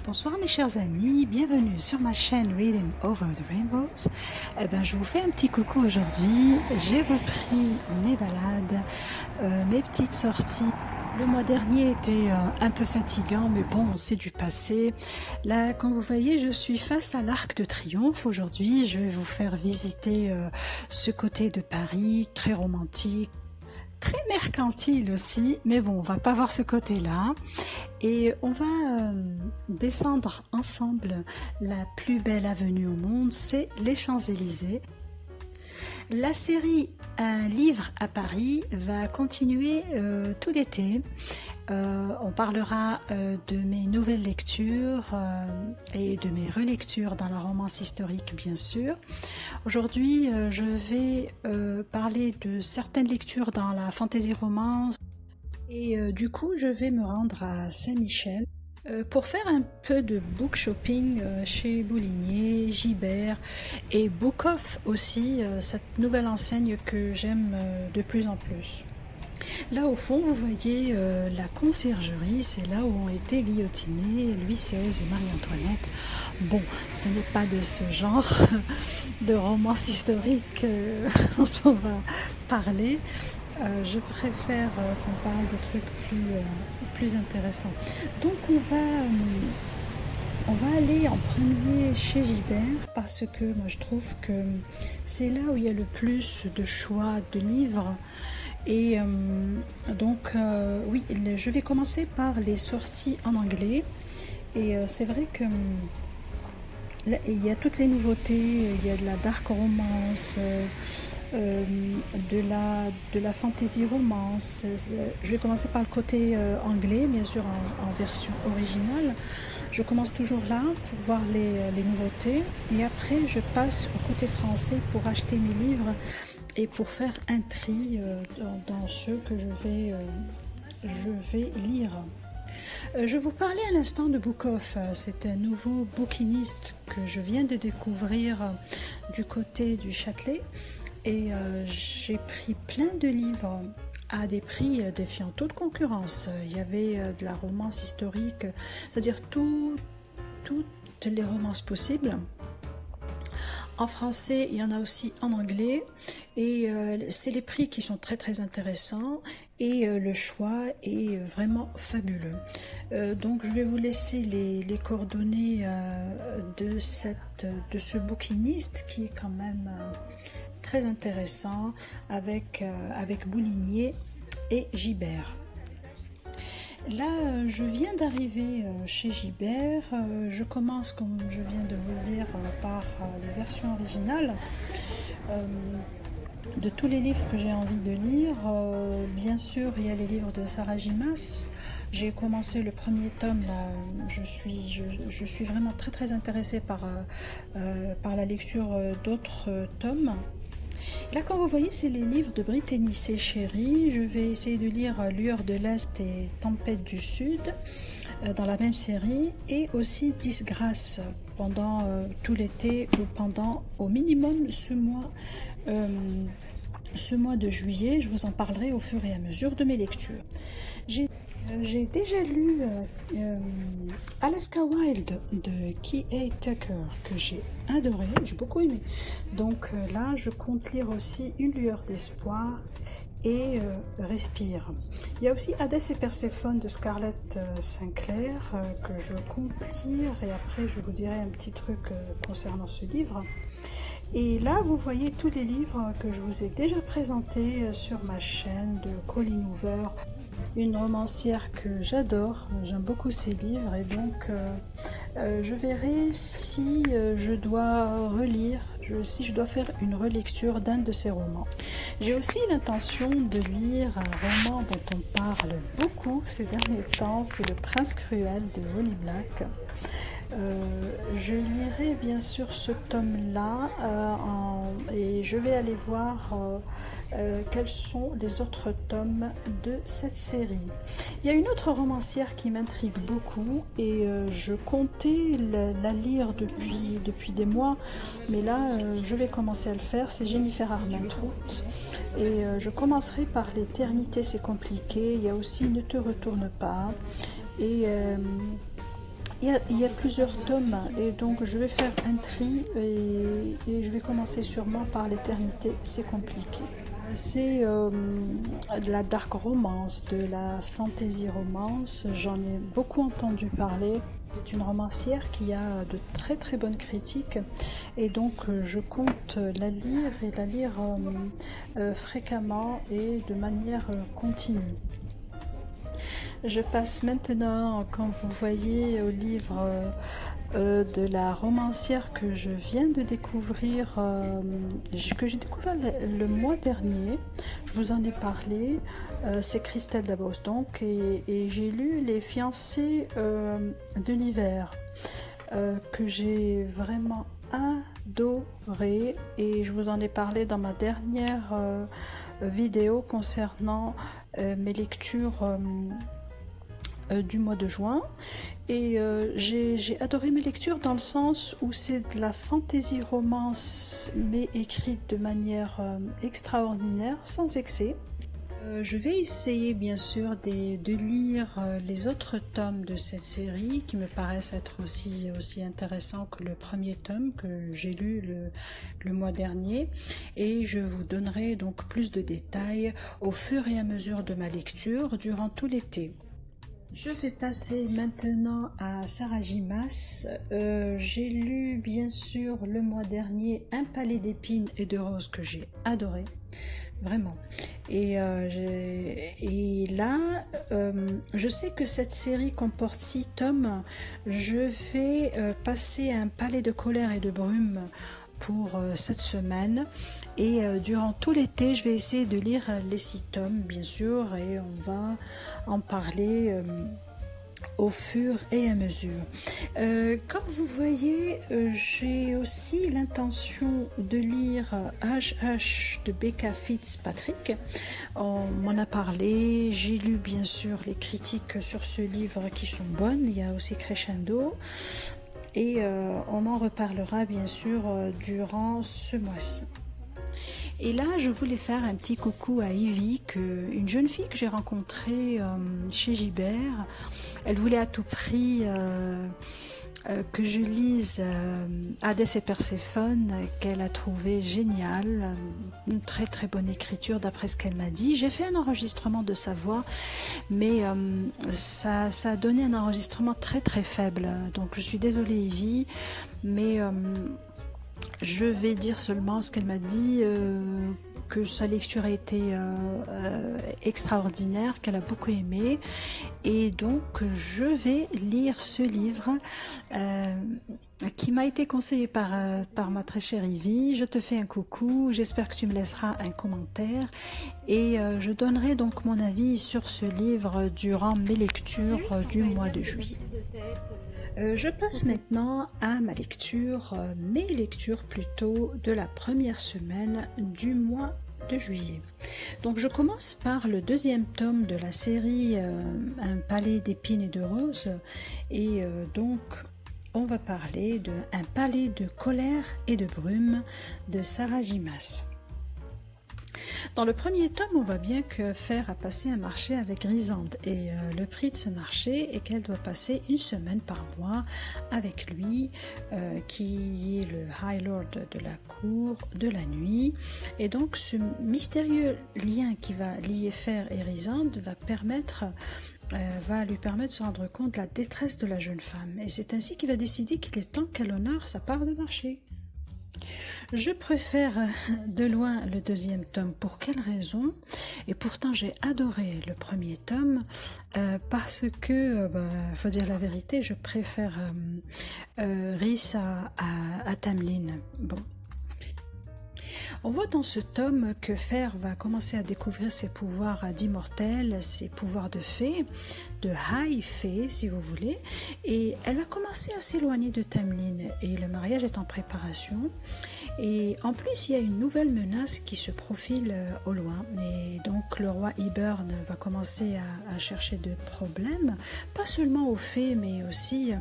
Bonsoir mes chers amis, bienvenue sur ma chaîne Reading Over the Rainbows. Je vous fais un petit coucou aujourd'hui. J'ai repris mes balades, mes petites sorties. Le mois dernier était un peu fatigant, mais bon, c'est du passé. Là, comme vous voyez, je suis face à l'Arc de Triomphe. Aujourd'hui, je vais vous faire visiter ce côté de Paris, très romantique, très mercantile aussi, mais bon, on va pas voir ce côté-là. Et on va descendre ensemble la plus belle avenue au monde, c'est les Champs-Élysées. La série Un livre à Paris va continuer tout l'été. On parlera de mes nouvelles lectures et de mes relectures dans la romance historique, bien sûr. Aujourd'hui, je vais parler de certaines lectures dans la fantasy romance et du coup, je vais me rendre à Saint-Michel pour faire un peu de book shopping chez Boulinier, Gibert et Bookoff aussi, cette nouvelle enseigne que j'aime de plus en plus. Là au fond, vous voyez la conciergerie, c'est là où ont été guillotinés Louis XVI et Marie-Antoinette. Bon, ce n'est pas de ce genre de romance historique dont on va parler. Je préfère qu'on parle de trucs plus intéressants. Donc on va aller en premier chez Gibert parce que moi je trouve que c'est là où il y a le plus de choix de livres. Et oui, je vais commencer par les sorties en anglais. Et c'est vrai que là, il y a toutes les nouveautés, il y a de la dark romance, de la fantasy romance. Je vais commencer par le côté anglais, bien sûr en version originale. Je commence toujours là pour voir les nouveautés et après je passe au côté français pour acheter mes livres et pour faire un tri dans ceux que je vais lire. Je vous parlais à l'instant de Bookoff, c'est un nouveau bouquiniste que je viens de découvrir du côté du Châtelet et j'ai pris plein de livres à des prix défiant toute concurrence. Il y avait de la romance historique, c'est-à-dire toutes les romances possibles. En français, il y en a aussi en anglais et c'est les prix qui sont très très intéressants et le choix est vraiment fabuleux. Donc je vais vous laisser les coordonnées de ce bouquiniste qui est quand même très intéressant avec Boulinier et Gibert. Là, je viens d'arriver chez Gibert. Je commence, comme je viens de vous le dire, par les versions originales. De tous les livres que j'ai envie de lire, bien sûr, il y a les livres de Sarah J. Maas. J'ai commencé le premier tome, là, je suis vraiment très très intéressée par la lecture d'autres tomes. Là, comme vous voyez, c'est les livres de Brittany C. Cherry. Je vais essayer de lire Lueur de l'Est et Tempête du Sud dans la même série et aussi Disgrâce pendant tout l'été ou pendant au minimum ce mois de juillet. Je vous en parlerai au fur et à mesure de mes lectures. J'ai déjà lu Alaska Wild de K.A. Tucker que j'ai adoré, j'ai beaucoup aimé. Donc là, je compte lire aussi Une lueur d'espoir et Respire. Il y a aussi Hadès et Perséphone de Scarlett Sinclair que je compte lire et après je vous dirai un petit truc concernant ce livre. Et là, vous voyez tous les livres que je vous ai déjà présentés sur ma chaîne de Colleen Hoover, une romancière que j'adore, j'aime beaucoup ses livres et donc je verrai si je dois relire, si je dois faire une relecture d'un de ses romans. J'ai aussi l'intention de lire un roman dont on parle beaucoup ces derniers temps, c'est Le Prince Cruel de Holly Black. Je lirai bien sûr ce tome-là et je vais aller voir quels sont les autres tomes de cette série. Il y a une autre romancière qui m'intrigue beaucoup et je comptais la lire depuis des mois, mais là je vais commencer à le faire, c'est Jennifer Armentrout et je commencerai par L'éternité c'est compliqué, il y a aussi Ne te retourne pas et il y a plusieurs tomes et donc je vais faire un tri et je vais commencer sûrement par l'éternité, c'est compliqué. C'est de la dark romance, de la fantasy romance, j'en ai beaucoup entendu parler. C'est une romancière qui a de très très bonnes critiques et donc je compte la lire et la lire fréquemment et de manière continue. Je passe maintenant, comme vous voyez, au livre de la romancière que je viens de découvrir, que j'ai découvert le mois dernier. Je vous en ai parlé. C'est Christelle Dabos donc, et j'ai lu Les fiancés de l'hiver, que j'ai vraiment adoré, et je vous en ai parlé dans ma dernière vidéo concernant mes lectures du mois de juin. Et j'ai adoré mes lectures dans le sens où c'est de la fantasy romance mais écrite de manière extraordinaire, sans excès. Je vais essayer bien sûr de lire les autres tomes de cette série qui me paraissent être aussi intéressants que le premier tome que j'ai lu le mois dernier, et je vous donnerai donc plus de détails au fur et à mesure de ma lecture durant tout l'été. Je vais passer maintenant à Sarah J. Maas. J'ai lu bien sûr le mois dernier Un palais d'épines et de roses que j'ai adoré, vraiment. Et là, je sais que cette série comporte 6 tomes. Je vais passer à Un palais de colère et de brume pour cette semaine, et durant tout l'été je vais essayer de lire les 6 tomes bien sûr, et on va en parler au fur et à mesure. Comme vous voyez, j'ai aussi l'intention de lire H.H. de Becca Fitzpatrick. On m'en a parlé, j'ai lu bien sûr les critiques sur ce livre qui sont bonnes, il y a aussi Crescendo, et on en reparlera bien sûr durant ce mois-ci. Et là, je voulais faire un petit coucou à Ivy, une jeune fille que j'ai rencontrée chez Gibert. Elle voulait à tout prix que je lise Hadès et Perséphone, qu'elle a trouvé génial, une très très bonne écriture d'après ce qu'elle m'a dit. J'ai fait un enregistrement de sa voix, mais ça a donné un enregistrement très très faible. Donc je suis désolée Ivy, mais je vais dire seulement ce qu'elle m'a dit, que sa lecture a été extraordinaire, qu'elle a beaucoup aimé, et donc je vais lire ce livre qui m'a été conseillé par ma très chère Ivy. Je te fais un coucou, j'espère que tu me laisseras un commentaire, et je donnerai donc mon avis sur ce livre durant mes lectures du mois de juillet. Je passe maintenant à ma lecture, mes lectures plutôt, de la première semaine du mois de juillet. Donc je commence par le deuxième tome de la série Un palais d'épines et de roses, et donc on va parler de Un palais de colère et de brume de Sarah J. Maas. Dans le premier tome, on voit bien que Fer a passé un marché avec Grisande, et le prix de ce marché est qu'elle doit passer une semaine par mois avec lui, qui est le High Lord de la cour de la nuit. Et donc ce mystérieux lien qui va lier Fer et Grisande va lui permettre de se rendre compte de la détresse de la jeune femme. Et c'est ainsi qu'il va décider qu'il est temps qu'elle honore sa part de marché. Je préfère de loin le deuxième tome. Pour quelle raison? Et pourtant j'ai adoré le premier tome, parce que, faut dire la vérité, je préfère Rhys à Tamlin. Bon. On voit dans ce tome que Fer va commencer à découvrir ses pouvoirs d'immortel, ses pouvoirs de fée, de high fée si vous voulez, et elle va commencer à s'éloigner de Tamlin, et le mariage est en préparation. Et en plus il y a une nouvelle menace qui se profile au loin, et donc le roi Hybern va commencer à chercher de problèmes, pas seulement aux fées mais aussi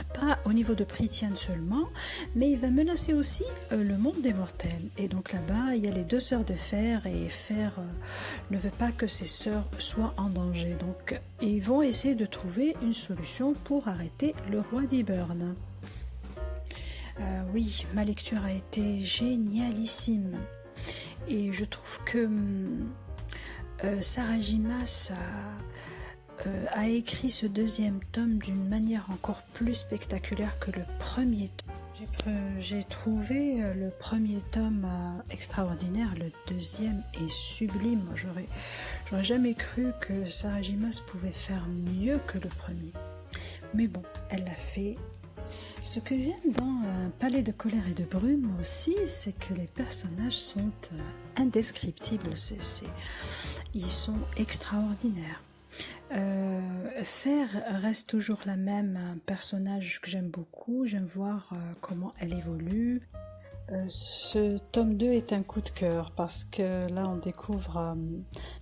pas au niveau de Prythian seulement, mais il va menacer aussi le monde des mortels. Et donc là-bas, il y a les deux sœurs de Fer, et Fer ne veut pas que ses sœurs soient en danger. Donc ils vont essayer de trouver une solution pour arrêter le roi d'Hibern. Oui, ma lecture a été génialissime. Et je trouve que Sarah Gimas a écrit ce deuxième tome d'une manière encore plus spectaculaire que le premier tome. J'ai trouvé le premier tome extraordinaire, le deuxième est sublime. J'aurais jamais cru que Sarah Gimas pouvait faire mieux que le premier. Mais bon, elle l'a fait. Ce que j'aime dans Palais de colère et de brume aussi, c'est que les personnages sont indescriptibles. Ils sont extraordinaires. Fer reste toujours la même, un personnage que j'aime beaucoup. J'aime voir comment elle évolue. Ce tome 2 est un coup de cœur parce que là on découvre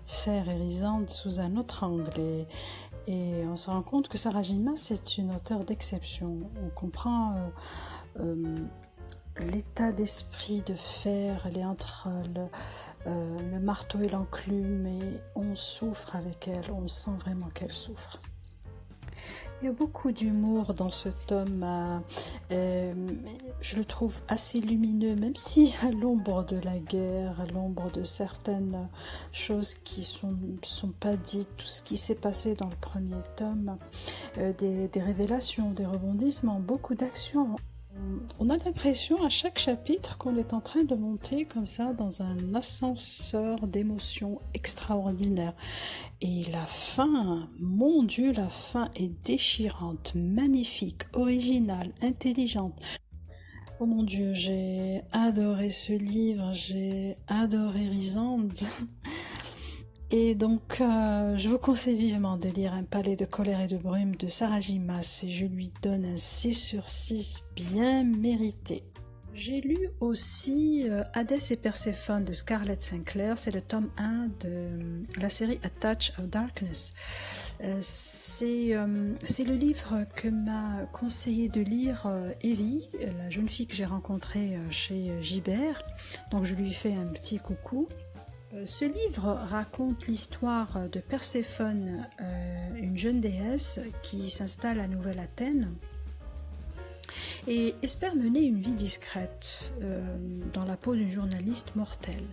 Fer et Rysande sous un autre angle et on se rend compte que Sarah Gimas c'est une auteure d'exception. On comprend l'état d'esprit de Fer, elle est entre le marteau et l'enclume et on souffre avec elle, on sent vraiment qu'elle souffre. Il y a beaucoup d'humour dans ce tome, je le trouve assez lumineux, même si à l'ombre de la guerre, à l'ombre de certaines choses qui sont pas dites, tout ce qui s'est passé dans le premier tome, des révélations, des rebondissements, beaucoup d'actions. On a l'impression à chaque chapitre qu'on est en train de monter comme ça dans un ascenseur d'émotions extraordinaires. Et la fin, mon Dieu, la fin est déchirante, magnifique, originale, intelligente. Oh mon Dieu, j'ai adoré ce livre, j'ai adoré Rysande. Et donc, je vous conseille vivement de lire Un palais de colère et de brume de Sarah Gimas et je lui donne un 6/6 bien mérité. J'ai lu aussi Hadès et Perséphone de Scarlett Sinclair, c'est le tome 1 de la série A Touch of Darkness. C'est le livre que m'a conseillé de lire Evie, la jeune fille que j'ai rencontrée chez Gibert, donc je lui fais un petit coucou. Ce livre raconte l'histoire de Perséphone, une jeune déesse qui s'installe à Nouvelle-Athènes et espère mener une vie discrète dans la peau d'une journaliste mortelle.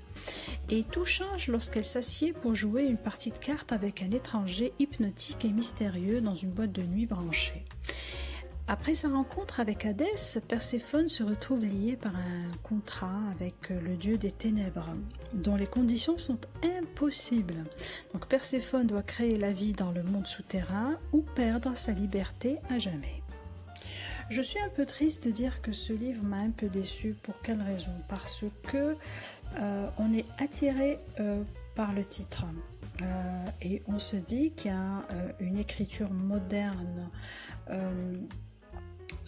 Et tout change lorsqu'elle s'assied pour jouer une partie de cartes avec un étranger hypnotique et mystérieux dans une boîte de nuit branchée. Après sa rencontre avec Hadès, Perséphone se retrouve liée par un contrat avec le dieu des ténèbres, dont les conditions sont impossibles. Donc Perséphone doit créer la vie dans le monde souterrain ou perdre sa liberté à jamais. Je suis un peu triste de dire que ce livre m'a un peu déçue. Pour quelle raison? Parce que on est attiré par le titre. Et on se dit qu'il y a une écriture moderne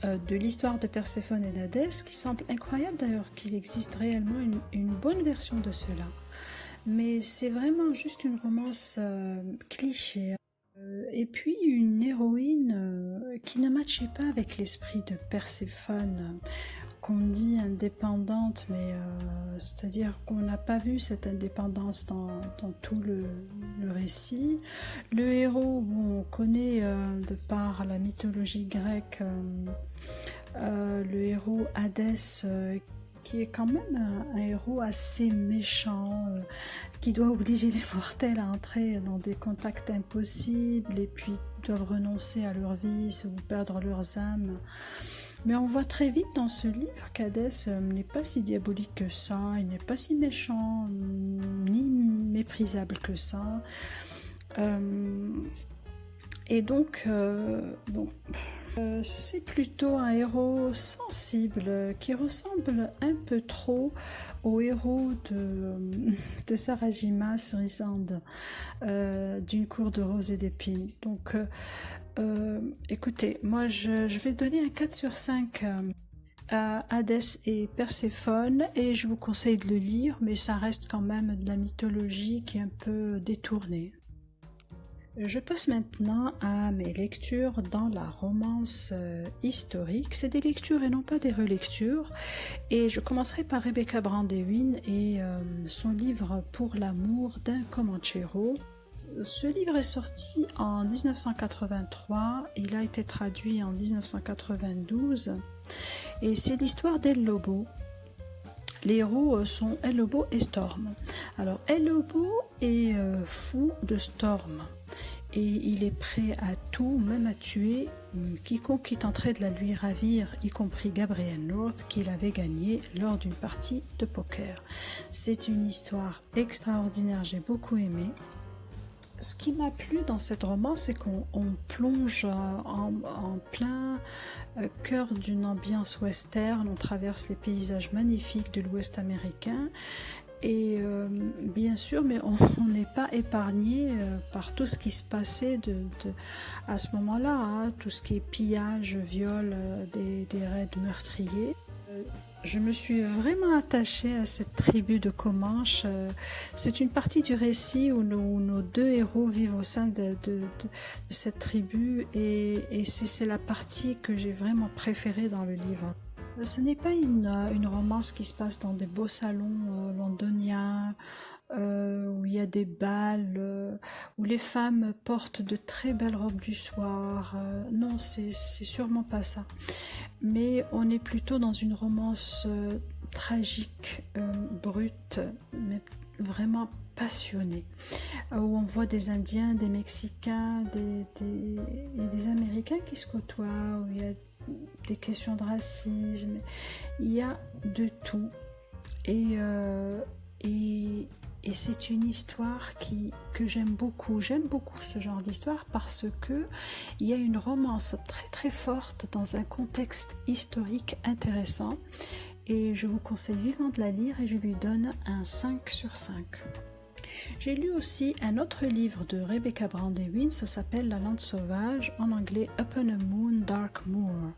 de l'histoire de Perséphone et d'Hadès qui semble incroyable d'ailleurs qu'il existe réellement une bonne version de cela. Mais c'est vraiment juste une romance cliché. Et puis une héroïne qui ne matchait pas avec l'esprit de Perséphone, qu'on dit indépendante, mais c'est-à-dire qu'on n'a pas vu cette indépendance dans tout le récit. Le héros, bon, on connaît de par la mythologie grecque, le héros Hadès, qui est quand même un héros assez méchant, qui doit obliger les mortels à entrer dans des contacts impossibles et puis doivent renoncer à leur vice ou perdre leurs âmes. Mais on voit très vite dans ce livre qu'Hadès n'est pas si diabolique que ça, il n'est pas si méchant ni méprisable que ça. Et donc, bon... c'est plutôt un héros sensible qui ressemble un peu trop au héros de Sarah Gimas, Rysande, d'une cour de roses et d'épines. Donc, écoutez, moi je vais donner un 4/5 à Hadès et Perséphone et je vous conseille de le lire, mais ça reste quand même de la mythologie qui est un peu détournée. Je passe maintenant à mes lectures dans la romance historique. C'est des lectures et non pas des relectures. Et je commencerai par Rebecca Brandewin et son livre Pour l'amour d'un Comanchero. Ce livre est sorti en 1983, il a été traduit en 1992 et c'est l'histoire d'El Lobo. Les héros sont El Lobo et Storm. Alors El Lobo est fou de Storm et il est prêt à tout, même à tuer quiconque qui tenterait de la lui ravir, y compris Gabrielle North qu'il avait gagné lors d'une partie de poker. C'est une histoire extraordinaire, j'ai beaucoup aimé. Ce qui m'a plu dans cette romance, c'est qu'on plonge en plein cœur d'une ambiance western, on traverse les paysages magnifiques de l'Ouest américain et bien sûr, mais on n'est pas épargné par tout ce qui se passait à ce moment-là, hein, tout ce qui est pillage, viol, des raids meurtriers. Je me suis vraiment attachée à cette tribu de Comanches. C'est une partie du récit où nos deux héros vivent au sein de cette tribu et c'est la partie que j'ai vraiment préférée dans le livre. Ce n'est pas une romance qui se passe dans des beaux salons londoniens, où il y a des bals, où les femmes portent de très belles robes du soir. Non, c'est sûrement pas ça. Mais on est plutôt dans une romance tragique, brute, mais vraiment passionnée, où on voit des Indiens, des Mexicains, des Américains qui se côtoient, où il y a des questions de racisme, il y a de tout. Et c'est une histoire que j'aime beaucoup. J'aime beaucoup ce genre d'histoire parce que il y a une romance très très forte dans un contexte historique intéressant. Et je vous conseille vivement de la lire et je lui donne un 5 sur 5. J'ai lu aussi un autre livre de Rebecca Brandewin, ça s'appelle La Lande sauvage, en anglais Upon a Moon, Dark Moor.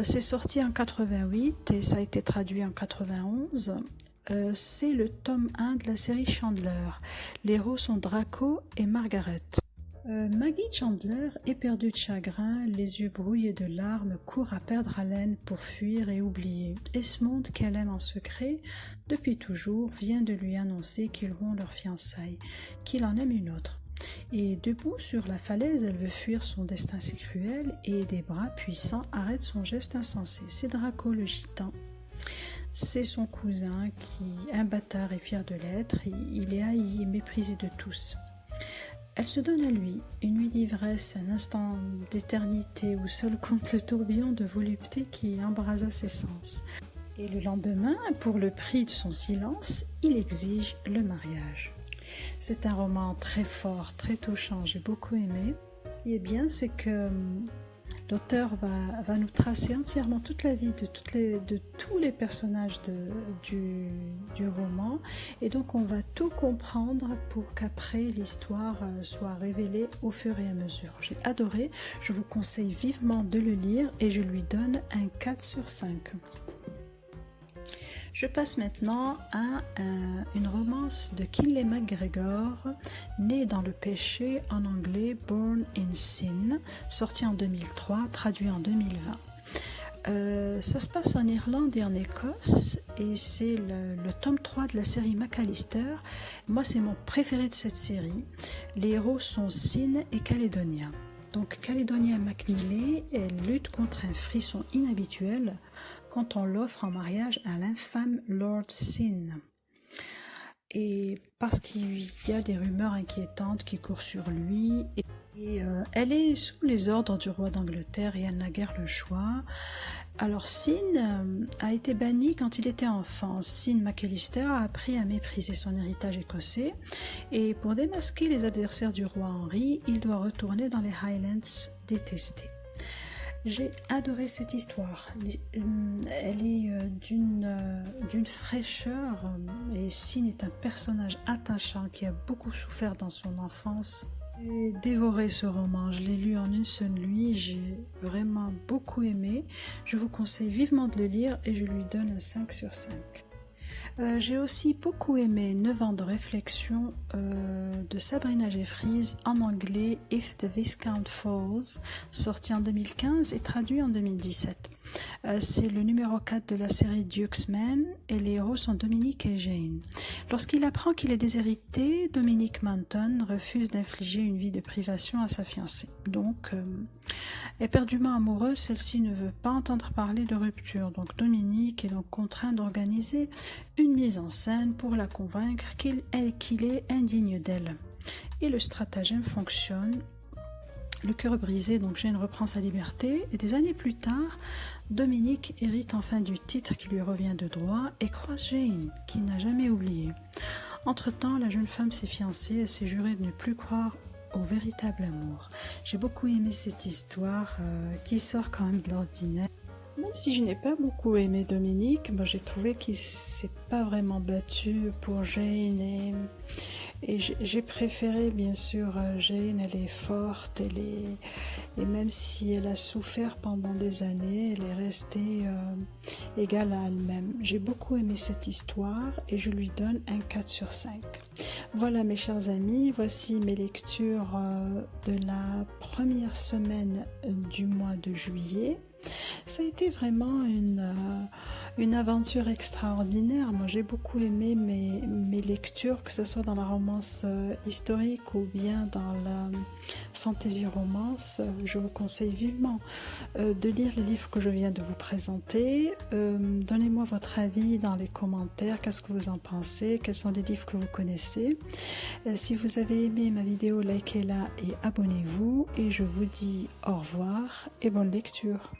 C'est sorti en 88 et ça a été traduit en 91. C'est le tome 1 de la série Chandler. Les héros sont Draco et Margaret. Maggie Chandler, éperdue de chagrin, les yeux brouillés de larmes, court à perdre haleine pour fuir et oublier. Esmond, qu'elle aime en secret, depuis toujours, vient de lui annoncer qu'ils rompt leur fiançailles, qu'il en aime une autre. Et debout sur la falaise, elle veut fuir son destin si cruel et des bras puissants arrêtent son geste insensé. C'est Draco le gitan. C'est son cousin qui, un bâtard et fier de l'être, il est haï et méprisé de tous. Elle se donne à lui, une nuit d'ivresse, un instant d'éternité où seul compte le tourbillon de volupté qui embrasa ses sens. Et le lendemain, pour le prix de son silence, il exige le mariage. C'est un roman très fort, très touchant, j'ai beaucoup aimé. Ce qui est bien, c'est que l'auteur va nous tracer entièrement toute la vie de tous les personnages du roman et donc on va tout comprendre pour qu'après l'histoire soit révélée au fur et à mesure. J'ai adoré, je vous conseille vivement de le lire et je lui donne un 4 sur 5. Je passe maintenant à une romance de Kinley McGregor, Né dans le péché, en anglais Born in Sin, sorti en 2003, traduit en 2020. Ça se passe en Irlande et en Écosse et c'est le tome 3 de la série McAllister. Moi, c'est mon préféré de cette série. Les héros sont Sin et Caledonia. Donc Caledonia McNeely, elle lutte contre un frisson inhabituel quand on l'offre en mariage à l'infâme Lord Sin. Et parce qu'il y a des rumeurs inquiétantes qui courent sur lui, et elle est sous les ordres du roi d'Angleterre et elle n'a guère le choix. Alors Sin a été banni quand il était enfant. Sin McAllister a appris à mépriser son héritage écossais et pour démasquer les adversaires du roi Henri, il doit retourner dans les Highlands détestés. J'ai adoré cette histoire. Elle est d'une fraîcheur et Sin est un personnage attachant qui a beaucoup souffert dans son enfance. J'ai dévoré ce roman, je l'ai lu en une seule nuit, j'ai vraiment beaucoup aimé. Je vous conseille vivement de le lire et je lui donne un 5 sur 5. J'ai aussi beaucoup aimé 9 ans de réflexion de Sabrina Jeffries en anglais If the Viscount Falls, sorti en 2015 et traduit en 2017. C'est le numéro 4 de la série Duxman et les héros sont Dominic et Jane. Lorsqu'il apprend qu'il est déshérité, Dominic Manton refuse d'infliger une vie de privation à sa fiancée. Donc, éperdument amoureuse, celle-ci ne veut pas entendre parler de rupture. Donc Dominic est donc contraint d'organiser une mise en scène pour la convaincre qu'il est indigne d'elle. Et le stratagème fonctionne. Le cœur brisé, donc Jane reprend sa liberté et des années plus tard, Dominic hérite enfin du titre qui lui revient de droit et croise Jane, qui n'a jamais oublié. Entre-temps, la jeune femme s'est fiancée et s'est jurée de ne plus croire au véritable amour. J'ai beaucoup aimé cette histoire qui sort quand même de l'ordinaire. Même si je n'ai pas beaucoup aimé Dominic, j'ai trouvé qu'il s'est pas vraiment battu pour Jane et j'ai préféré bien sûr Jane, elle est forte, et même si elle a souffert pendant des années, elle est restée égale à elle-même. J'ai beaucoup aimé cette histoire et je lui donne un 4 sur 5. Voilà mes chers amis, voici mes lectures de la première semaine du mois de juillet. Ça a été vraiment une aventure extraordinaire. Moi, j'ai beaucoup aimé mes lectures, que ce soit dans la romance historique ou bien dans la fantasy romance. Je vous conseille vivement de lire les livres que je viens de vous présenter. Donnez-moi votre avis dans les commentaires. Qu'est-ce que vous en pensez? Quels sont les livres que vous connaissez? Si vous avez aimé ma vidéo, likez-la et abonnez-vous. Et je vous dis au revoir et bonne lecture.